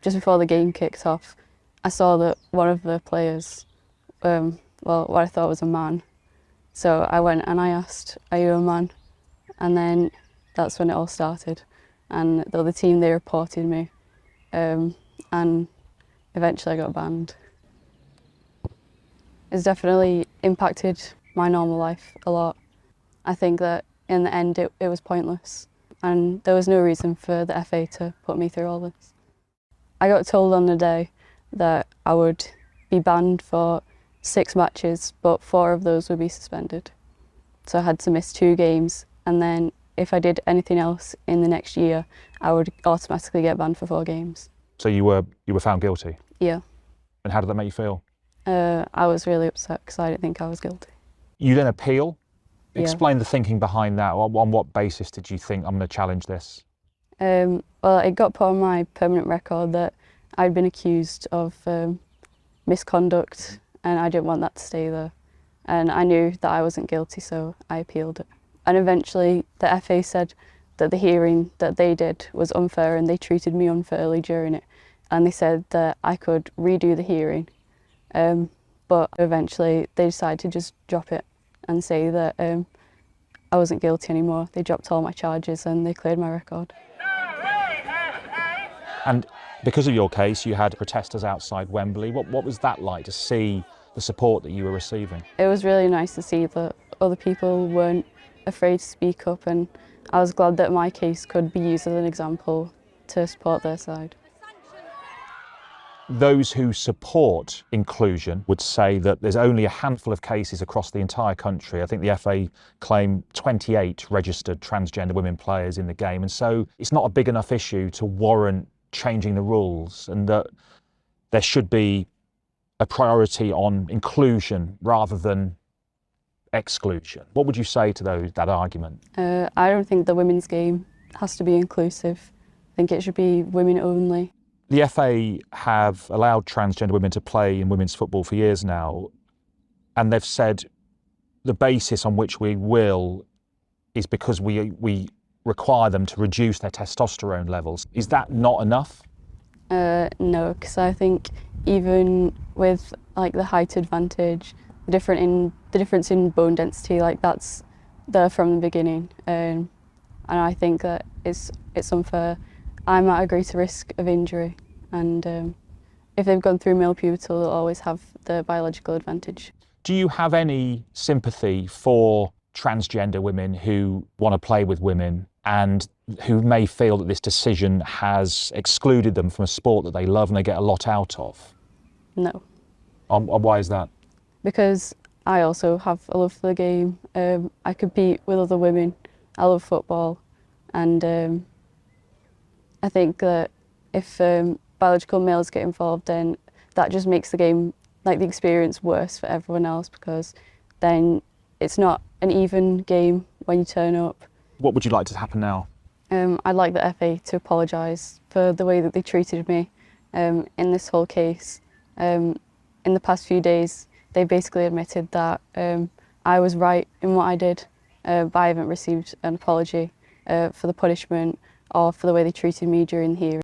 just before the game kicked off, I saw that one of the players, well, what I thought was a man. So I went and I asked, "Are you a man?" And then that's when it all started. And the other team, they reported me, and eventually I got banned. It's definitely impacted my normal life a lot. I think that in the end it was pointless, and there was no reason for the FA to put me through all this. I got told on the day that I would be banned for 6 matches, but 4 of those would be suspended. So I had to miss 2 games, and then if I did anything else in the next year, I would automatically get banned for 4 games. So you were found guilty? Yeah. And how did that make you feel? I was really upset because I didn't think I was guilty. You then appeal? Yeah. Explain the thinking behind that. On what basis did you think, I'm going to challenge this? Well, it got put on my permanent record that I'd been accused of misconduct, and I didn't want that to stay there. And I knew that I wasn't guilty, so I appealed it. And eventually the FA said that the hearing that they did was unfair and they treated me unfairly during it. And they said that I could redo the hearing. But eventually they decided to just drop it and say that I wasn't guilty anymore. They dropped all my charges and they cleared my record. And because of your case, you had protesters outside Wembley. What was that like, to see the support that you were receiving? It was really nice to see that other people weren't afraid to speak up, and I was glad that my case could be used as an example to support their side. Those who support inclusion would say that there's only a handful of cases across the entire country. I think the FA claim 28 registered transgender women players in the game, and so it's not a big enough issue to warrant changing the rules, and that there should be a priority on inclusion rather than exclusion. What would you say to that argument? I don't think the women's game has to be inclusive. I think it should be women only. The FA have allowed transgender women to play in women's football for years now, and they've said the basis on which we will is because we require them to reduce their testosterone levels. Is that not enough? No, because I think even with like the height advantage, the difference in bone density, like that's there from the beginning, and I think that it's unfair. I'm at a greater risk of injury, and if they've gone through male puberty, they'll always have the biological advantage. Do you have any sympathy for transgender women who want to play with women and who may feel that this decision has excluded them from a sport that they love and they get a lot out of? No. Why is that? Because I also have a love for the game. I compete with other women. I love football, and I think that if biological males get involved, then that just makes the game, like the experience, worse for everyone else, because then it's not an even game when you turn up. What would you like to happen now? I'd like the FA to apologise for the way that they treated me in this whole case. In the past few days, they basically admitted that I was right in what I did, but I haven't received an apology for the punishment or for the way they treated me during the hearing.